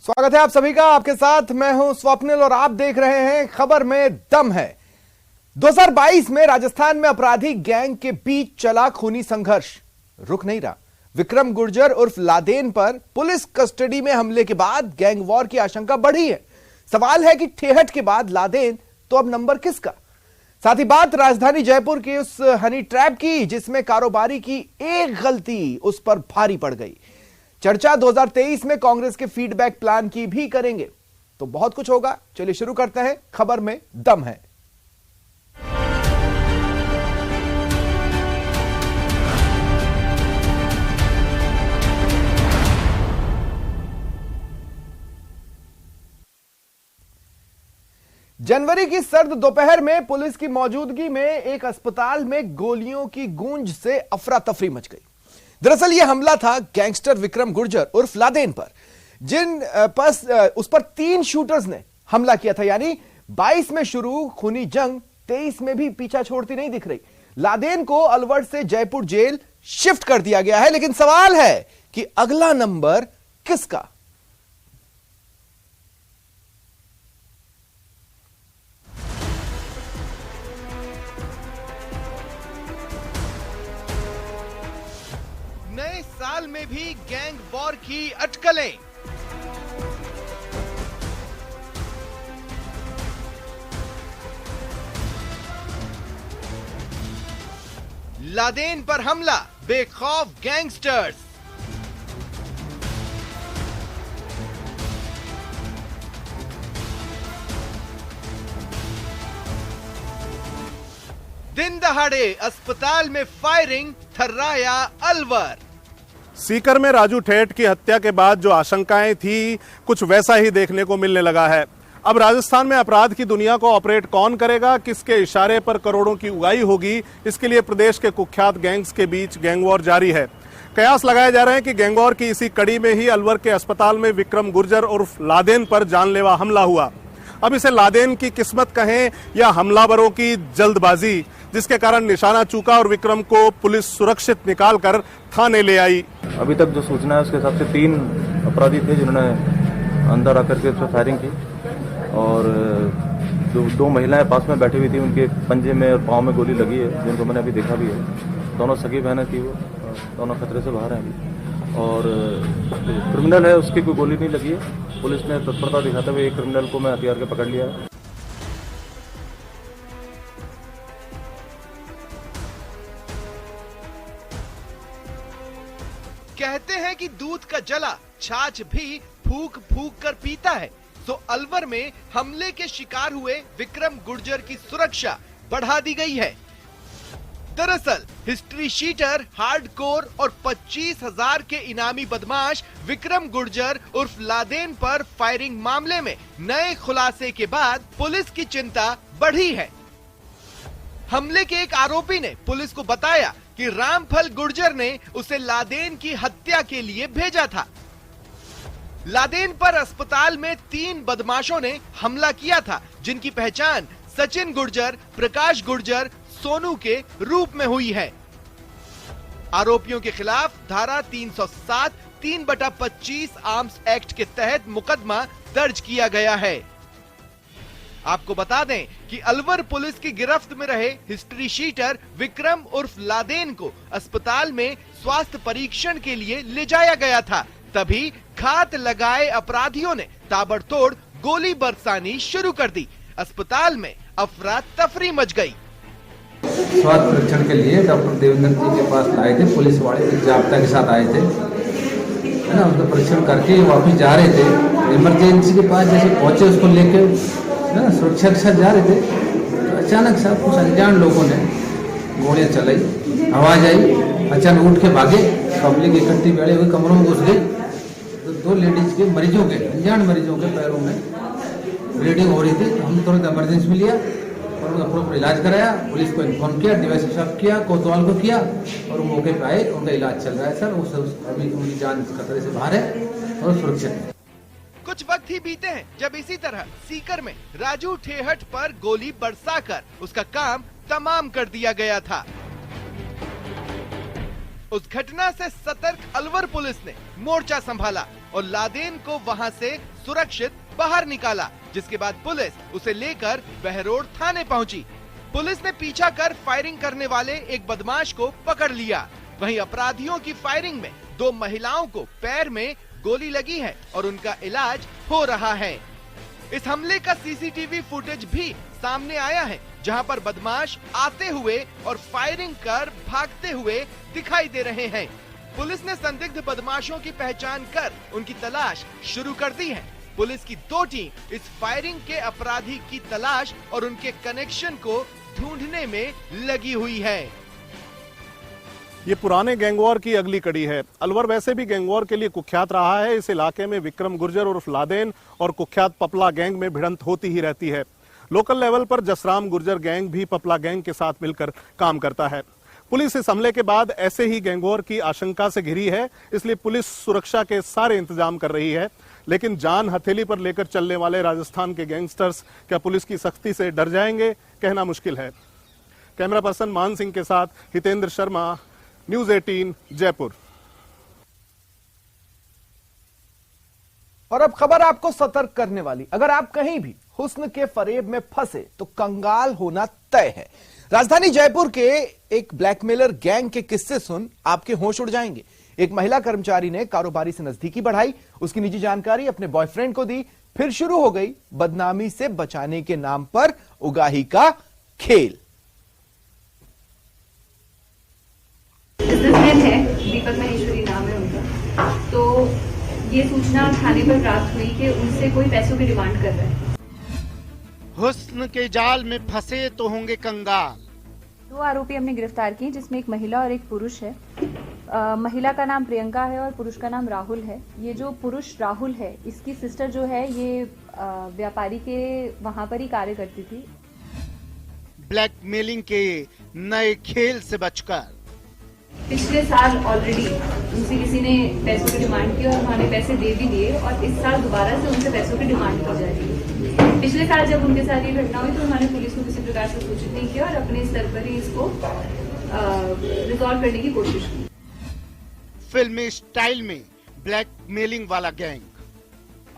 स्वागत है आप सभी का। आपके साथ मैं हूं स्वप्निल और आप देख रहे हैं खबर में दम है। 2022 में राजस्थान में अपराधी गैंग के बीच चला खूनी संघर्ष रुक नहीं रहा। विक्रम गुर्जर उर्फ लादेन पर पुलिस कस्टडी में हमले के बाद गैंग वॉर की आशंका बढ़ी है। सवाल है कि ठेहट के बाद लादेन तो अब नंबर किसका। साथ ही बात राजधानी जयपुर के उस हनी ट्रैप की जिसमें कारोबारी की एक गलती उस पर भारी पड़ गई। चर्चा 2023 में कांग्रेस के फीडबैक प्लान की भी करेंगे, तो बहुत कुछ होगा। चलिए शुरू करते हैं, खबर में दम है। जनवरी की सर्द दोपहर में पुलिस की मौजूदगी में एक अस्पताल में गोलियों की गूंज से अफरा तफरी मच गई। दरअसल यह हमला था गैंगस्टर विक्रम गुर्जर उर्फ लादेन पर, उस पर 3 शूटर्स ने हमला किया था। यानी 22 में शुरू खूनी जंग 23 में भी पीछा छोड़ती नहीं दिख रही। लादेन को अलवर से जयपुर जेल शिफ्ट कर दिया गया है, लेकिन सवाल है कि अगला नंबर किसका। नए साल में भी गैंग वॉर की अटकलें। लादेन पर हमला, बेखौफ गैंगस्टर्स। दिन दहाड़े अस्पताल में फायरिंग, थर्राया अलवर। सीकर में राजू ठेठ की हत्या के बाद जो आशंकाएं थी, कुछ वैसा ही देखने को मिलने लगा है। अब राजस्थान में अपराध की दुनिया को ऑपरेट कौन करेगा, किसके इशारे पर करोड़ों की उगाही होगी, इसके लिए प्रदेश के कुख्यात गैंग्स के बीच गैंग वॉर जारी है। कयास लगाए जा रहे हैं कि गैंग वॉर की इसी कड़ी में ही अलवर के अस्पताल में विक्रम गुर्जर उर्फ लादेन पर जानलेवा हमला हुआ। अब इसे लादेन की किस्मत कहें या हमलावरों की जल्दबाजी, जिसके कारण निशाना चूका और विक्रम को पुलिस सुरक्षित निकालकर थाने ले आई। अभी तक जो सूचना है उसके हिसाब से 3 अपराधी थे जिन्होंने अंदर आकर के उस पर फायरिंग की, और जो 2 महिलाएं पास में बैठी हुई थी उनके पंजे में और पाँव में गोली लगी है, जिनको मैंने अभी देखा भी है। दोनों सगी बहनें थी, वो दोनों खतरे से बाहर हैं अभी। और क्रिमिनल है, उसकी कोई गोली नहीं लगी है। पुलिस ने तत्परता दिखाते हुए एक क्रिमिनल को मैं हथियार के पकड़ लिया है। कहते हैं कि दूध का जला छाछ भी फूक फूक कर पीता है। तो अलवर में हमले के शिकार हुए विक्रम गुर्जर की सुरक्षा बढ़ा दी गई है। दरअसल हिस्ट्री शीटर, हार्डकोर और 25,000 के इनामी बदमाश विक्रम गुर्जर उर्फ लादेन पर फायरिंग मामले में नए खुलासे के बाद पुलिस की चिंता बढ़ी है। हमले के एक आरोपी ने पुलिस को बताया कि रामफल गुर्जर ने उसे लादेन की हत्या के लिए भेजा था। लादेन पर अस्पताल में 3 बदमाशों ने हमला किया था, जिनकी पहचान सचिन गुर्जर, प्रकाश गुर्जर, सोनू के रूप में हुई है। आरोपियों के खिलाफ धारा 307 3/25 आर्म्स एक्ट के तहत मुकदमा दर्ज किया गया है। आपको बता दें कि अलवर पुलिस की गिरफ्त में रहे हिस्ट्री शीटर विक्रम उर्फ लादेन को अस्पताल में स्वास्थ्य परीक्षण के लिए ले जाया गया था। तभी घात लगाए अपराधियों ने ताबड़तोड़ गोली बरसानी शुरू कर दी। अस्पताल में अफरा तफरी मच गई। स्वास्थ्य परीक्षण के लिए डॉक्टर देवेंद्र जी के पास आए थे, पुलिस वाले एक जाब्ता के साथ आए थे, है ना। उसका परीक्षण करके वापिस जा रहे थे। इमरजेंसी के पास जैसे पहुंचे, उसको लेके ना सुरक्षा के साथ जा रहे थे, तो अचानक से कुछ अनजान लोगों ने गोलियां चलाई, आवाज आई, अचानक उठ के भागे। पब्लिक इकट्ठी बैठे हुए कमरों में घुस गई, तो 2 लेडीज के मरीजों के, अनजान मरीजों के पैरों में ब्लीडिंग हो रही थी। तो हमने तुरंत इमरजेंसी में लिया और उनका पूरा इलाज कराया। पुलिस को इन्फॉर्म किया, डिवाइस सब किया, कोतवाल को किया, और मौके पर आए। उनका इलाज चल रहा है सर, अभी उनकी जान खतरे से बाहर है और सुरक्षित है। कुछ वक्त ही बीते हैं जब इसी तरह सीकर में राजू ठेहट पर गोली बरसाकर उसका काम तमाम कर दिया गया था। उस घटना से सतर्क अलवर पुलिस ने मोर्चा संभाला। और लादेन को वहां से सुरक्षित बाहर निकाला, जिसके बाद पुलिस उसे लेकर बहरोड थाने पहुंची। पुलिस ने पीछा कर फायरिंग करने वाले एक बदमाश को पकड़ लिया। वहीं अपराधियों की फायरिंग में 2 महिलाओं को पैर में गोली लगी है और उनका इलाज हो रहा है। इस हमले का सीसीटीवी फुटेज भी सामने आया है, जहां पर बदमाश आते हुए और फायरिंग कर भागते हुए दिखाई दे रहे हैं। पुलिस ने संदिग्ध बदमाशों की पहचान कर उनकी तलाश शुरू कर दी है। पुलिस की 2 टीम इस फायरिंग के अपराधी की तलाश और उनके कनेक्शन को ढूंढने में लगी हुई है। ये पुराने गैंगवॉर की अगली कड़ी है। अलवर वैसे भी गैंगवॉर के लिए कुख्यात रहा है। इस इलाके में विक्रम गुर्जर उर्फ लादेन और कुख्यात पपला गैंग में भिड़ंत होती ही रहती है। लोकल लेवल पर जसराम गुर्जर गैंग भी पपला गैंग के साथ मिलकर काम करता है। पुलिस इस हमले के बाद ऐसे ही गैंगवॉर की आशंका से घिरी है, इसलिए पुलिस सुरक्षा के सारे इंतजाम कर रही है। लेकिन जान हथेली पर लेकर चलने वाले राजस्थान के गैंगस्टर्स क्या पुलिस की सख्ती से डर जाएंगे, कहना मुश्किल है। कैमरा पर्सन मान सिंह के साथ हितेंद्र शर्मा, न्यूज़ 18 जयपुर। और अब खबर आपको सतर्क करने वाली, अगर आप कहीं भी हुस्न के फरेब में फंसे तो कंगाल होना तय है। राजधानी जयपुर के एक ब्लैकमेलर गैंग के किस्से सुन आपके होश उड़ जाएंगे। एक महिला कर्मचारी ने कारोबारी से नजदीकी बढ़ाई, उसकी निजी जानकारी अपने बॉयफ्रेंड को दी, फिर शुरू हो गई बदनामी से बचाने के नाम पर उगाही का खेल। बिजनेसमैन है, दीपक महेश्वरी नाम है उनका। तो ये सूचना थाने पर प्राप्त हुई कि उनसे कोई पैसों की डिमांड कर रहा है। हुस्न के जाल में फंसे तो होंगे कंगाल। 2 आरोपी हमने गिरफ्तार किए, जिसमें एक महिला और एक पुरुष है। महिला का नाम प्रियंका है और पुरुष का नाम राहुल है। ये जो पुरुष राहुल है, इसकी सिस्टर जो है ये व्यापारी के वहां पर ही कार्य करती थी। ब्लैकमेलिंग के नए खेल से बचकर पिछले साल ऑलरेडी उनसे किसी ने पैसों की डिमांड की और उन्होंने पैसे दे भी दिए, और इस साल दोबारा से उनसे पैसों की डिमांड की जा रही है। पिछले साल जब उनके साथ ये घटना हुई तो उन्होंने पुलिस को किसी प्रकार से सूचित नहीं किया और अपने स्तर पर ही इसको रिजॉल्व करने की कोशिश की। फिल्मी स्टाइल में ब्लैकमेलिंग वाला गैंग,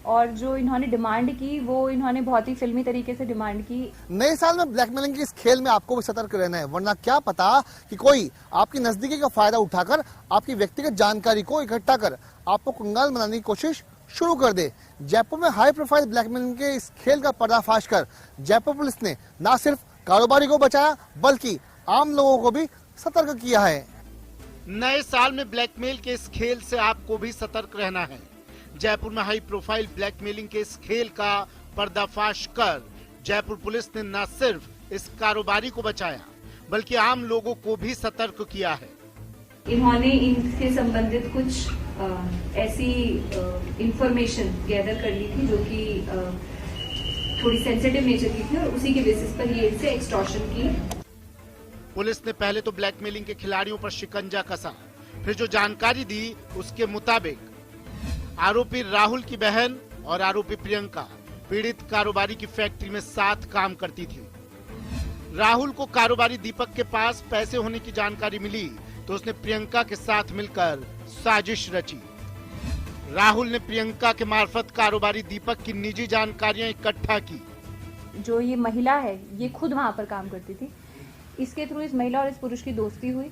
और जो इन्होंने डिमांड की वो इन्होंने बहुत ही फिल्मी तरीके से डिमांड की। नए साल में ब्लैकमेलिंग के इस खेल में आपको भी सतर्क रहना है, वरना क्या पता कि कोई आपकी नजदीकी का फायदा उठाकर आपकी व्यक्तिगत जानकारी को इकट्ठा कर आपको कंगाल बनाने की कोशिश शुरू कर दे। जयपुर में हाई प्रोफाइल ब्लैकमेलिंग के इस खेल का पर्दाफाश कर जयपुर पुलिस ने न सिर्फ कारोबारी को बचाया बल्कि आम लोगों को भी सतर्क किया है। नए साल में ब्लैकमेल के इस खेल से आपको भी सतर्क रहना है। जयपुर में हाई प्रोफाइल ब्लैकमेलिंग के इस खेल का पर्दाफाश कर जयपुर पुलिस ने न सिर्फ इस कारोबारी को बचाया बल्कि आम लोगों को भी सतर्क किया है। इन्होंने इनसे संबंधित कुछ ऐसी इंफॉर्मेशन गैदर कर ली थी जो कि थोड़ी सेंसिटिव नेचर की थी, और उसी के बेसिस पर ये इनसे एक्सटॉर्शन की। पुलिस ने पहले तो ब्लैकमेलिंग के खिलाड़ियों पर शिकंजा कसा, फिर जो जानकारी दी उसके मुताबिक आरोपी राहुल की बहन और आरोपी प्रियंका पीड़ित कारोबारी की फैक्ट्री में साथ काम करती थी। राहुल को कारोबारी दीपक के पास पैसे होने की जानकारी मिली तो उसने प्रियंका के साथ मिलकर साजिश रची। राहुल ने प्रियंका के मार्फत कारोबारी दीपक की निजी जानकारियां इकट्ठा की। जो ये महिला है ये खुद वहां पर काम करती थी। इसके थ्रू इस महिला और इस पुरुष की दोस्ती हुई,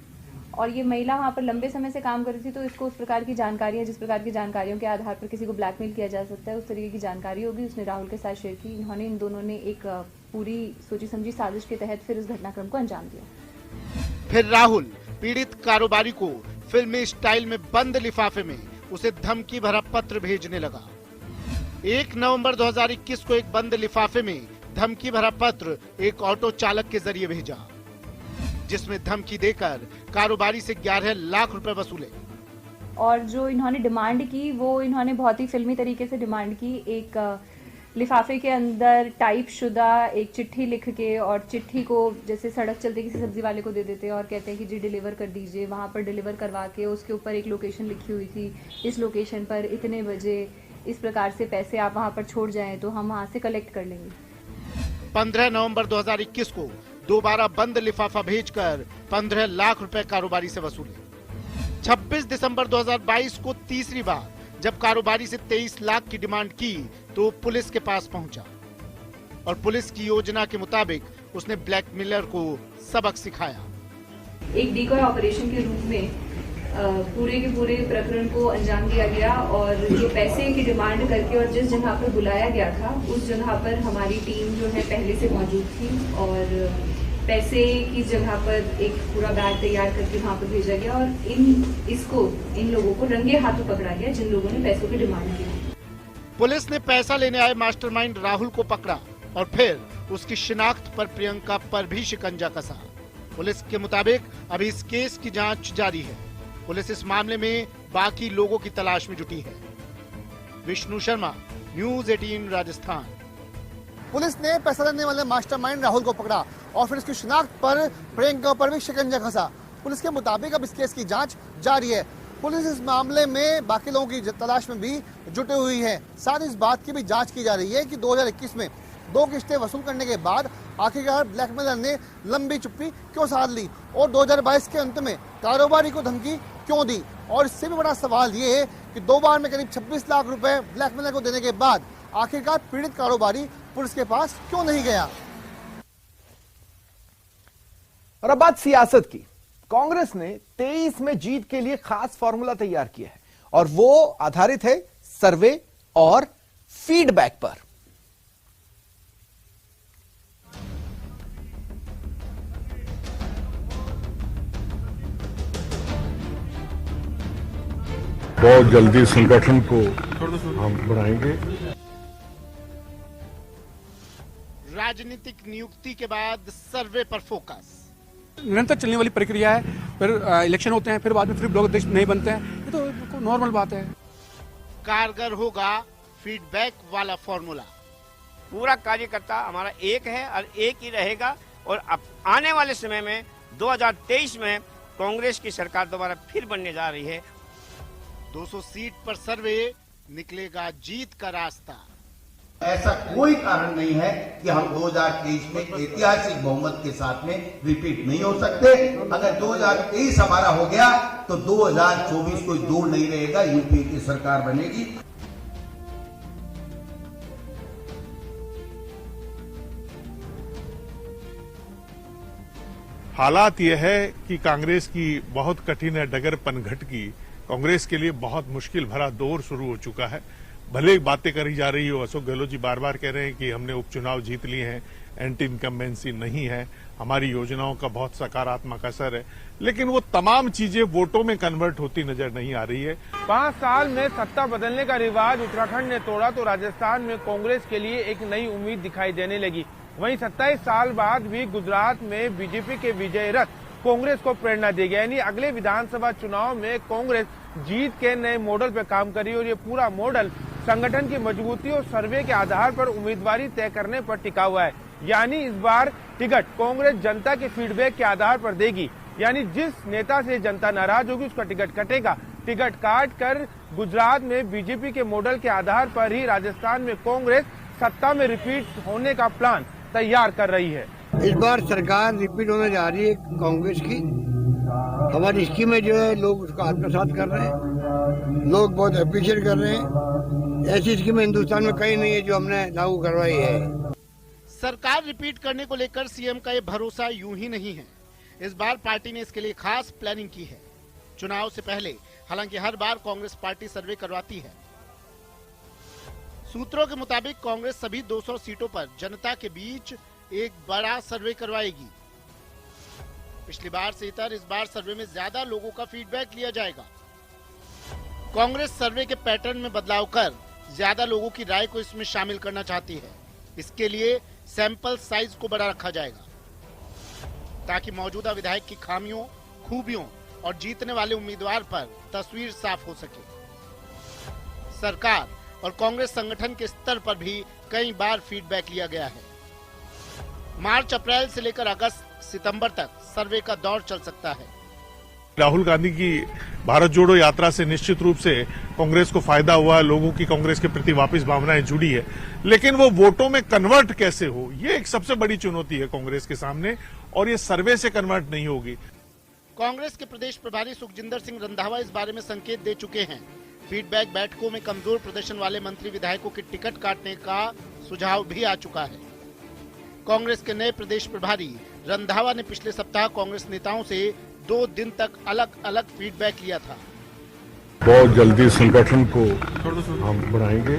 और ये महिला वहाँ पर लंबे समय से काम कर रही थी, तो इसको उस प्रकार की जानकारियाँ, जिस प्रकार की जानकारियों के आधार पर किसी को ब्लैकमेल किया जा सकता है, उस तरीके की जानकारी होगी, उसने राहुल के साथ शेयर की। इन्होंने इन दोनों ने एक पूरी सोची समझी साजिश के तहत फिर इस घटनाक्रम को अंजाम दिया। फिर राहुल पीड़ित कारोबारी को फिल्मी स्टाइल में बंद लिफाफे में उसे धमकी भरा पत्र भेजने लगा। 1 नवंबर 2021 को एक बंद लिफाफे में धमकी भरा पत्र एक ऑटो चालक के जरिए भेजा, जिसमें धमकी देकर कारोबारी से 11 लाख रुपए वसूले। और जो इन्होंने डिमांड की वो इन्होंने बहुत ही फिल्मी तरीके से डिमांड की। एक लिफाफे के अंदर टाइप शुदा एक चिट्ठी लिख के, और चिट्ठी को जैसे सड़क चलते किसी सब्जी वाले को दे देते हैं और कहते हैं कि जी डिलीवर कर दीजिए। वहाँ पर डिलीवर करवा के उसके ऊपर एक लोकेशन लिखी हुई थी, इस लोकेशन पर इतने बजे इस प्रकार से पैसे आप वहाँ पर छोड़ जाएं तो हम वहाँ से कलेक्ट कर लेंगे। 15 नवंबर 2021 को दोबारा बंद लिफाफा भेजकर 15 लाख रुपए कारोबारी से वसूले। 26 दिसंबर 2022 को तीसरी बार जब कारोबारी से 23 लाख की डिमांड की तो पुलिस के पास पहुंचा और पुलिस की योजना के मुताबिक उसने ब्लैकमेलर को सबक सिखाया। एक डिकॉय ऑपरेशन के रूप में पूरे के पूरे प्रकरण को अंजाम दिया गया और ये पैसे की डिमांड करके और जिस जगह पर बुलाया गया था उस जगह पर हमारी टीम जो है पहले से मौजूद थी और पैसे की जगह पर एक पूरा बैग तैयार करके वहां पर भेजा गया और इन लोगों को रंगे हाथों पकड़ा गया जिन लोगों ने पैसों की डिमांड की। पुलिस ने पैसा लेने आए मास्टरमाइंड राहुल को पकड़ा और फिर उसकी शिनाख्त पर प्रियंका पर भी शिकंजा कसा। पुलिस के मुताबिक अभी इस केस की जांच जारी है। पुलिस इस मामले में बाकी लोगों की तलाश में जुटी है। विष्णु शर्मा, न्यूज़ 18 राजस्थान। पुलिस ने पैसा लेने वाले मास्टरमाइंड राहुल को पकड़ा और फिर उसकी शिनाख्त पर प्रियंका पर भी शिकंजा कसा। पुलिस के मुताबिक अब इस केस की जांच जारी है। पुलिस इस मामले में बाकी लोगों की तलाश में भी जुटी हुई है। साथ ही इस बात की भी जांच की जा रही है कि 2021 में 2 किस्तें वसूल करने के बाद आखिरकार ब्लैकमेलर ने लंबी चुप्पी क्यों साध ली और 2022 के अंत में कारोबारी को धमकी क्यों दी। और इससे भी बड़ा सवाल ये है कि 2 बार में करीब 26 लाख रुपए ब्लैकमेलर को देने के बाद आखिरकार पीड़ित कारोबारी पुलिस के पास क्यों नहीं गया। और अब बात सियासत की। कांग्रेस ने 23 में जीत के लिए खास फॉर्मूला तैयार किया है और वो आधारित है सर्वे और फीडबैक पर। बहुत जल्दी संगठन को हम बढ़ाएंगे। राजनीतिक नियुक्ति के बाद सर्वे पर फोकस। निरंतर चलने वाली प्रक्रिया है। फिर इलेक्शन होते हैं, फिर बाद में फिर ब्लॉक अध्यक्ष नहीं बनते हैं, ये तो नॉर्मल बात है। कारगर होगा फीडबैक वाला फॉर्मूला। पूरा कार्यकर्ता हमारा एक है और एक ही रहेगा और अब आने वाले समय में 2023 में कांग्रेस की सरकार दोबारा फिर बनने जा रही है। 200 सीट पर सर्वे निकलेगा जीत का रास्ता। ऐसा कोई कारण नहीं है कि हम 2023 में ऐतिहासिक बहुमत के साथ में रिपीट नहीं हो सकते। अगर 2023 हमारा हो गया तो 2024 कोई दूर नहीं रहेगा, यूपीए की सरकार बनेगी। हालात यह है कि कांग्रेस की बहुत कठिन है डगर पनघट की। कांग्रेस के लिए बहुत मुश्किल भरा दौर शुरू हो चुका है। भले बातें करी जा रही हो, अशोक गहलोत जी बार बार कह रहे हैं कि हमने उपचुनाव जीत लिए हैं, एंटी इनकम्बेंसी नहीं है, हमारी योजनाओं का बहुत सकारात्मक असर है, लेकिन वो तमाम चीजें वोटों में कन्वर्ट होती नजर नहीं आ रही है। 5 साल में सत्ता बदलने का रिवाज उत्तराखंड ने तोड़ा तो राजस्थान में कांग्रेस के लिए एक नई उम्मीद दिखाई देने लगी। वहीं 27 साल बाद भी गुजरात में बीजेपी के विजय रथ कांग्रेस को प्रेरणा देगा। यानी अगले विधानसभा चुनाव में कांग्रेस जीत के नए मॉडल पर काम करी और ये पूरा मॉडल संगठन की मजबूती और सर्वे के आधार पर उम्मीदवारी तय करने पर टिका हुआ है। यानी इस बार टिकट कांग्रेस जनता के फीडबैक के आधार पर देगी। यानी जिस नेता से जनता नाराज होगी उसका टिकट कटेगा। टिकट काट कर गुजरात में बीजेपी के मॉडल के आधार पर ही राजस्थान में कांग्रेस सत्ता में रिपीट होने का प्लान तैयार कर रही है। इस बार सरकार रिपीट होने जा रही है कांग्रेस की। हमारी स्कीमें जो है लोग उसका आत्मसात कर रहे हैं, लोग बहुत अप्रिशिएट कर रहे हैं। ऐसी स्कीमें हिंदुस्तान में कहीं नहीं है जो हमने लागू करवाई है। सरकार रिपीट करने को लेकर सीएम का ये भरोसा यूं ही नहीं है। इस बार पार्टी ने इसके लिए खास प्लानिंग की है। चुनाव से पहले हालांकि हर बार कांग्रेस पार्टी सर्वे करवाती है। सूत्रों के मुताबिक कांग्रेस सभी 200 सीटों पर जनता के बीच एक बड़ा सर्वे करवाएगी। पिछली बार से इतर इस बार सर्वे में ज्यादा लोगों का फीडबैक लिया जाएगा। कांग्रेस सर्वे के पैटर्न में बदलाव कर ज्यादा लोगों की राय को इसमें शामिल करना चाहती है। इसके लिए सैंपल साइज को बड़ा रखा जाएगा ताकि मौजूदा विधायक की खामियों, खूबियों और जीतने वाले उम्मीदवार पर तस्वीर साफ हो सके। सरकार और कांग्रेस संगठन के स्तर पर भी कई बार फीडबैक लिया गया है। मार्च अप्रैल से लेकर अगस्त सितंबर तक सर्वे का दौर चल सकता है। राहुल गांधी की भारत जोड़ो यात्रा से निश्चित रूप से कांग्रेस को फायदा हुआ, लोगों की कांग्रेस के प्रति वापस भावनाएं जुड़ी है, लेकिन वो वोटों में कन्वर्ट कैसे हो, ये एक सबसे बड़ी चुनौती है कांग्रेस के सामने और ये सर्वे से कन्वर्ट नहीं होगी। कांग्रेस के प्रदेश प्रभारी सुखजिंदर सिंह रंधावा इस बारे में संकेत दे चुके हैं फीडबैक बैठकों में कमजोर प्रदर्शन वाले मंत्री विधायकों के टिकट काटने का सुझाव भी आ चुका है। कांग्रेस के नए प्रदेश प्रभारी रंधावा ने पिछले सप्ताह कांग्रेस नेताओं से 2 दिन तक अलग अलग फीडबैक लिया था। बहुत जल्दी संगठन को हम बढ़ाएंगे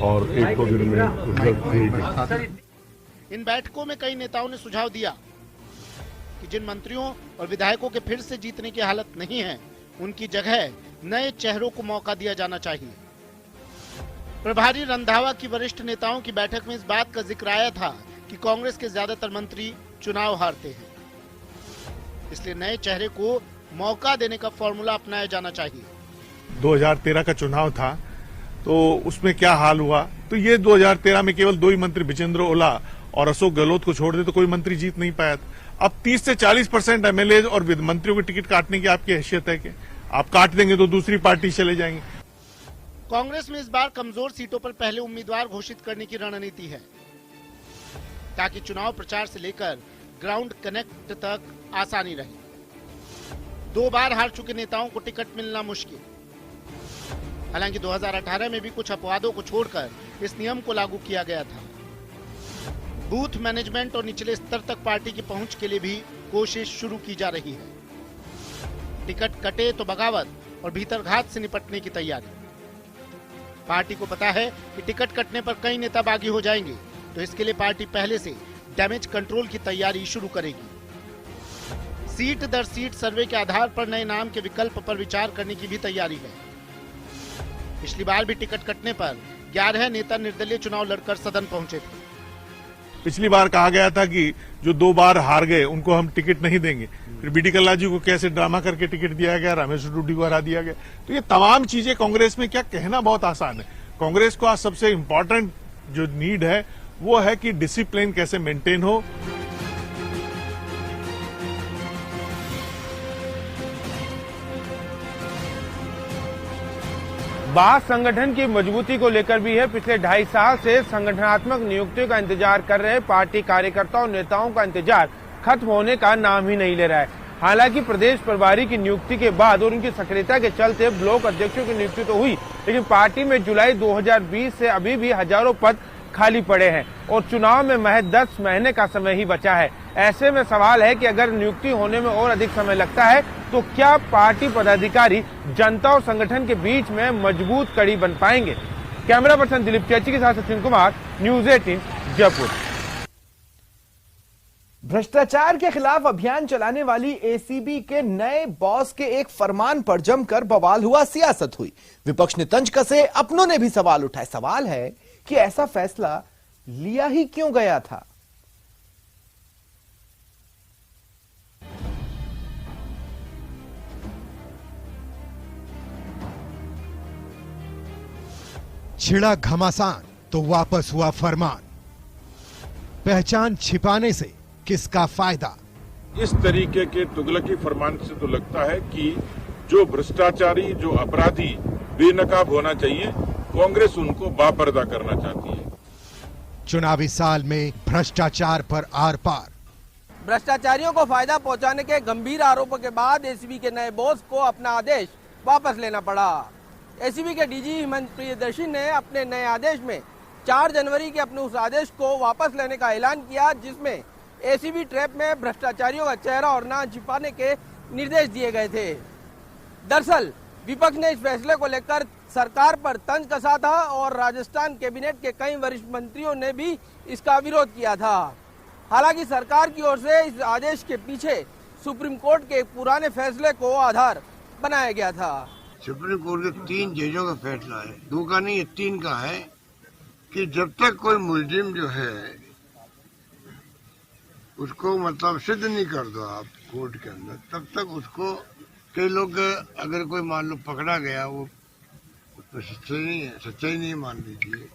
और 1-2 दिन में रिजल्ट देंगे। इन बैठकों में कई नेताओं ने सुझाव दिया कि जिन मंत्रियों और विधायकों के फिर से जीतने की हालत नहीं है, उनकी जगह नए चेहरों को मौका दिया जाना चाहिए। प्रभारी रंधावा की वरिष्ठ नेताओं की बैठक में इस बात का जिक्र आया था कि कांग्रेस के ज्यादातर मंत्री चुनाव हारते हैं, इसलिए नए चेहरे को मौका देने का फॉर्मूला अपनाया जाना चाहिए। 2013 का चुनाव था तो उसमें क्या हाल हुआ, तो ये 2013 में केवल 2 ही मंत्री विजेंद्र ओला और अशोक गहलोत को छोड़ दे तो कोई मंत्री जीत नहीं पाया था। अब 30 से 40% एमएलए और मंत्रियों की टिकट काटने की आपकी हैसियत है कि आप काट देंगे तो दूसरी पार्टी चले जाएंगे। कांग्रेस में इस बार कमजोर सीटों पर पहले उम्मीदवार घोषित करने की रणनीति है, ताकि चुनाव प्रचार से लेकर ग्राउंड कनेक्ट तक आसानी रहे। 2 बार हार चुके नेताओं को टिकट मिलना मुश्किल। हालांकि 2018 में भी कुछ अपवादों को छोड़कर इस नियम को लागू किया गया था। बूथ मैनेजमेंट और निचले स्तर तक पार्टी की पहुंच के लिए भी कोशिश शुरू की जा रही है। टिकट कटे तो बगावत और भीतरघात से निपटने की तैयारी। पार्टी को पता है कि टिकट कटने पर कई नेता बागी हो जाएंगे, तो इसके लिए पार्टी पहले से डैमेज कंट्रोल की तैयारी शुरू करेगी। सीट दर सीट सर्वे के आधार पर नए नाम के विकल्प पर विचार करने की भी तैयारी है। पिछली बार भी टिकट कटने पर 11 नेता निर्दलीय चुनाव लड़कर सदन पहुंचे थे। पिछली बार कहा गया था कि जो 2 बार हार गए उनको हम टिकट नहीं देंगे, फिर बीडी कल्ला जी को कैसे ड्रामा करके टिकट दिया गया, रामेश्वर डूडी को हरा दिया गया। तो ये तमाम चीजें कांग्रेस में क्या कहना बहुत आसान है। कांग्रेस को आज सबसे इंपॉर्टेंट जो नीड है वो है कि डिसिप्लिन कैसे मेंटेन हो। बात संगठन की मजबूती को लेकर भी है। पिछले 2.5 साल से संगठनात्मक नियुक्तियों का इंतजार कर रहे पार्टी कार्यकर्ताओं और नेताओं का इंतजार खत्म होने का नाम ही नहीं ले रहा है। हालांकि प्रदेश प्रभारी की नियुक्ति के बाद और उनकी सक्रियता के चलते ब्लॉक अध्यक्षों की नियुक्ति तो हुई, लेकिन पार्टी में जुलाई 2020 से अभी भी हजारों पद खाली पड़े हैं और चुनाव में महज 10 महीने का समय ही बचा है। ऐसे में सवाल है कि अगर नियुक्ति होने में और अधिक समय लगता है तो क्या पार्टी पदाधिकारी जनता और संगठन के बीच में मजबूत कड़ी बन पाएंगे। कैमरा पर्सन दिलीप चेची के साथ सचिन कुमार, न्यूज 18 जयपुर। भ्रष्टाचार के खिलाफ अभियान चलाने वाली एसीबी के नए बॉस के एक फरमान पर जमकर बवाल हुआ, सियासत हुई। विपक्ष ने तंज कसे, अपनों ने भी सवाल उठाए। सवाल है कि ऐसा फैसला लिया ही क्यों गया था। छिड़ा घमासान तो वापस हुआ फरमान। पहचान छिपाने से किसका फायदा। इस तरीके के तुगलकी फरमान से तो लगता है कि जो भ्रष्टाचारी, जो अपराधी बेनकाब होना चाहिए, कांग्रेस उनको बापर्दा करना चाहती है। चुनावी साल में भ्रष्टाचार पर आर पार। भ्रष्टाचारियों को फायदा पहुंचाने के गंभीर आरोपों के बाद एसीबी के नए बॉस को अपना आदेश वापस लेना पड़ा। एसीबी के डीजी हेमंत प्रियदर्शी ने अपने नए आदेश में 4 जनवरी के अपने उस आदेश को वापस लेने का ऐलान किया, जिसमें एसीबी ट्रैप में भ्रष्टाचारियों का चेहरा और नाम छिपाने के निर्देश दिए गए थे। दरअसल विपक्ष ने इस फैसले को लेकर सरकार पर तंज कसा था और राजस्थान कैबिनेट के कई वरिष्ठ मंत्रियों ने भी इसका विरोध किया था। हालांकि सरकार की ओर से इस आदेश के पीछे सुप्रीम कोर्ट के पुराने फैसले को आधार बनाया गया था। सुप्रीम कोर्ट के 3 जजों का फैसला है, 2 का नहीं, 3 का है कि जब तक कोई मुलजिम जो है उसको मतलब सिद्ध नहीं कर दो आप कोर्ट के अंदर, तब तक उसको कई लोग अगर कोई मान लो पकड़ा गया, वो उसमें सच्चाई नहीं मान लीजिए,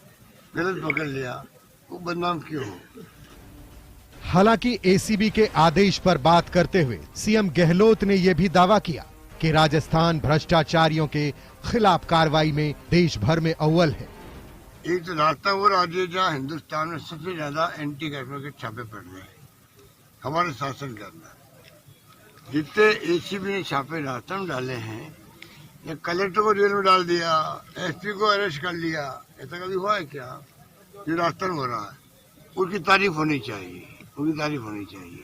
गलत पकड़ लिया, वो बदनाम क्यों हो। हालांकि एसीबी के आदेश पर बात करते हुए सीएम गहलोत ने यह भी दावा किया कि राजस्थान भ्रष्टाचारियों के खिलाफ कार्रवाई में देश भर में अव्वल है। एक तो राजस्थान वो राज्य जहाँ हिंदुस्तान में सबसे ज्यादा एंटी करप्शन के छापे पड़ रहे हैं हमारे शासन के अंदर। जितने एसीबी ने छापे राजस्थान डाले हैं, ये कलेक्टर को जेल में डाल दिया, एसपी को अरेस्ट कर लिया, ऐसा कभी हुआ है क्या? जो राजस्थान हो रहा है उसकी तारीफ होनी चाहिए, उसकी तारीफ होनी चाहिए।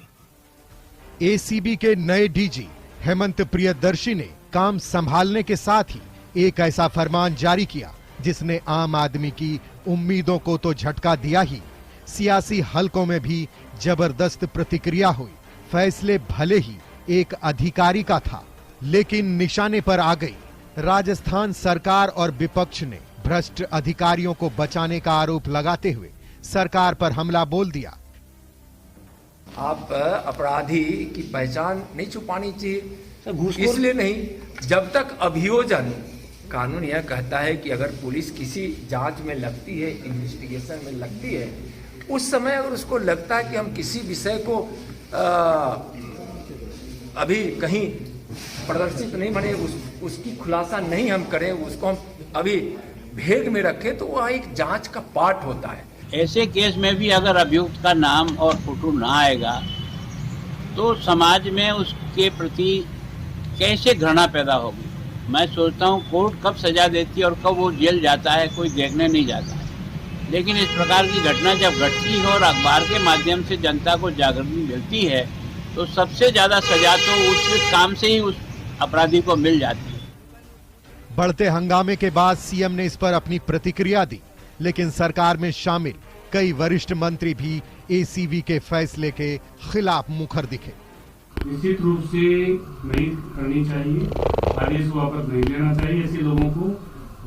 एसीबी के नए डीजी हेमंत प्रियदर्शी ने काम संभालने के साथ ही एक ऐसा फरमान जारी किया जिसने आम आदमी की उम्मीदों को तो झटका दिया ही, सियासी हलकों में भी जबरदस्त प्रतिक्रिया हुई। फैसले भले ही एक अधिकारी का था, लेकिन निशाने पर आ गई। राजस्थान सरकार और विपक्ष ने भ्रष्ट अधिकारियों को बचाने का आरोप लगाते हुए सरकार पर हमला बोल दिया। आप अपराधी की पहचान नहीं छुपानी चाहिए, इसलिए नहीं, जब तक अभियोजन, कानून यह कहता है कि अगर पुलिस किसी जांच में लगती है, इन्वेस्टिगेशन में लगती है, उस समय अगर उसको लगता है कि हम किसी विषय को अभी कहीं प्रदर्शित नहीं बने, उसकी खुलासा नहीं हम करें, उसको हम अभी भेद में रखें, तो वह एक जांच का पार्ट होता है। ऐसे केस में भी अगर अभियुक्त का नाम और फोटो ना आएगा तो समाज में उसके प्रति कैसे घृणा पैदा होगी। मैं सोचता हूँ कोर्ट कब सजा देती है और कब वो जेल जाता है कोई देखने नहीं जाता है, लेकिन इस प्रकार की घटना जब घटती है और अखबार के माध्यम से जनता को जागृति मिलती है तो सबसे ज्यादा सजा तो उस काम से ही उस अपराधी को मिल जाती है। बढ़ते हंगामे के बाद सीएम ने इस पर अपनी प्रतिक्रिया दी, लेकिन सरकार में शामिल कई वरिष्ठ मंत्री भी एसीबी के फैसले के खिलाफ मुखर दिखे। निश्चित रूप से नहीं करनी चाहिए, आदेश वापस नहीं लेना चाहिए, ऐसे लोगों को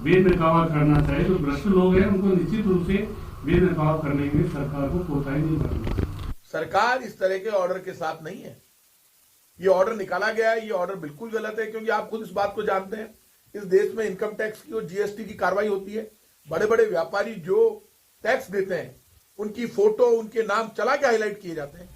बेनकाब करना चाहिए। जो भ्रष्ट लोग हैं उनको निश्चित रूप से बेनकाब करने में सरकार को कोताही नहीं करनी। सरकार इस तरह के ऑर्डर के साथ नहीं है। ये ऑर्डर निकाला गया है, ये ऑर्डर बिल्कुल गलत है, क्योंकि आप खुद इस बात को जानते हैं, इस देश में इनकम टैक्स की और जीएसटी की कार्रवाई होती है। बड़े बड़े व्यापारी जो टैक्स देते हैं उनकी फोटो, उनके नाम चला के हाईलाइट किए जाते हैं।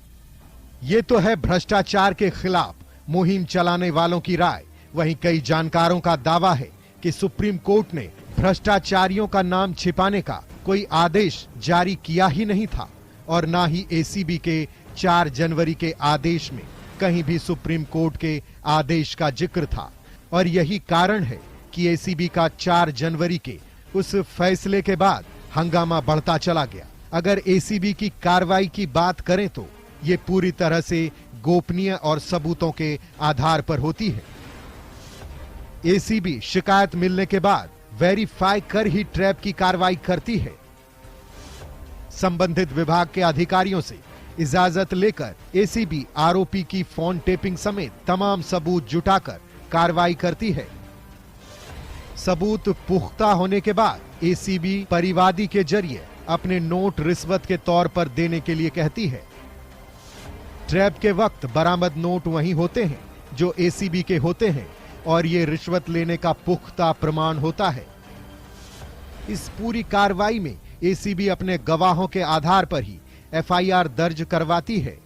ये तो है भ्रष्टाचार के खिलाफ मुहिम चलाने वालों की राय। वहीं कई जानकारों का दावा है कि सुप्रीम कोर्ट ने भ्रष्टाचारियों का नाम छिपाने का कोई आदेश जारी किया ही नहीं था और ना ही एसीबी के 4 जनवरी के आदेश में कहीं भी सुप्रीम कोर्ट के आदेश का जिक्र था। और यही कारण है कि एसीबी का 4 जनवरी के उस फैसले के बाद हंगामा बढ़ता चला गया। अगर एसीबी की कार्रवाई की बात करें तो ये पूरी तरह से गोपनीय और सबूतों के आधार पर होती है। एसीबी शिकायत मिलने के बाद वेरीफाई कर ही ट्रैप की कार्रवाई करती है। संबंधित विभाग के अधिकारियों से इजाजत लेकर एसीबी आरोपी की फोन टेपिंग समेत तमाम सबूत जुटाकर कार्रवाई करती है। सबूत पुख्ता होने के बाद एसीबी परिवादी के जरिए अपने नोट रिश्वत के तौर पर देने के लिए कहती है। ट्रैप के वक्त बरामद नोट वही होते हैं जो एसीबी के होते हैं और ये रिश्वत लेने का पुख्ता प्रमाण होता है। इस पूरी कार्रवाई में एसीबी अपने गवाहों के आधार पर ही एफआईआर दर्ज करवाती है।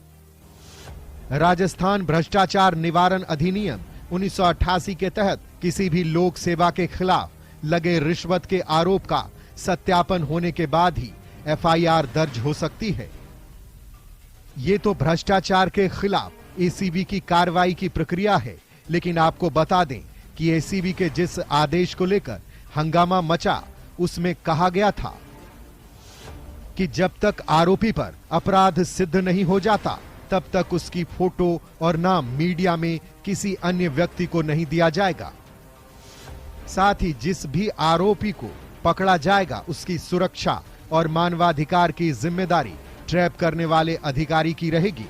राजस्थान भ्रष्टाचार निवारण अधिनियम 1988 के तहत किसी भी लोक सेवा के खिलाफ लगे रिश्वत के आरोप का सत्यापन होने के बाद ही एफआईआर दर्ज हो सकती है। ये तो भ्रष्टाचार के खिलाफ एसीबी की कार्रवाई की प्रक्रिया है, लेकिन आपको बता दें कि एसीबी के जिस आदेश को लेकर हंगामा मचा उसमें कहा गया था कि जब तक आरोपी पर अपराध सिद्ध नहीं हो जाता तब तक उसकी फोटो और नाम मीडिया में किसी अन्य व्यक्ति को नहीं दिया जाएगा। साथ ही जिस भी आरोपी को पकड़ा जाएगा उसकी सुरक्षा और मानवाधिकार की जिम्मेदारी ट्रैप करने वाले अधिकारी की रहेगी।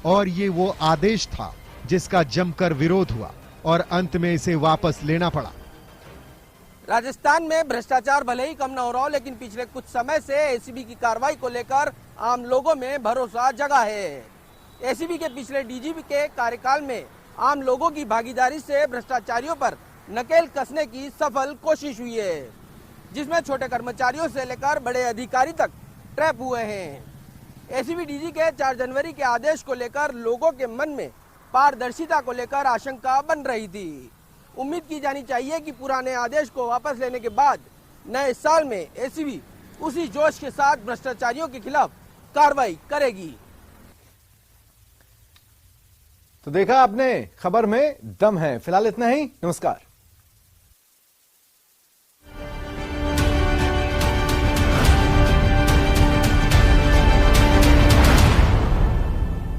और ये वो आदेश था जिसका जमकर विरोध हुआ और अंत में इसे वापस लेना पड़ा। राजस्थान में भ्रष्टाचार भले ही कम न हो रहा हो, लेकिन पिछले कुछ समय से एसीबी की कार्रवाई को लेकर आम लोगों में भरोसा जगा है। एसीबी के पिछले डीजीपी के कार्यकाल में आम लोगों की भागीदारी से भ्रष्टाचारियों पर नकेल कसने की सफल कोशिश हुई है, जिसमें छोटे कर्मचारियों से लेकर बड़े अधिकारी तक ट्रैप हुए हैं। एसीबी डीजी के 4 जनवरी के आदेश को लेकर लोगों के मन में पारदर्शिता को लेकर आशंका बन रही थी। उम्मीद की जानी चाहिए कि पुराने आदेश को वापस लेने के बाद नए साल में एसीबी उसी जोश के साथ भ्रष्टाचारियों के खिलाफ कार्रवाई करेगी। तो देखा आपने, खबर में दम है। फिलहाल इतना ही, नमस्कार।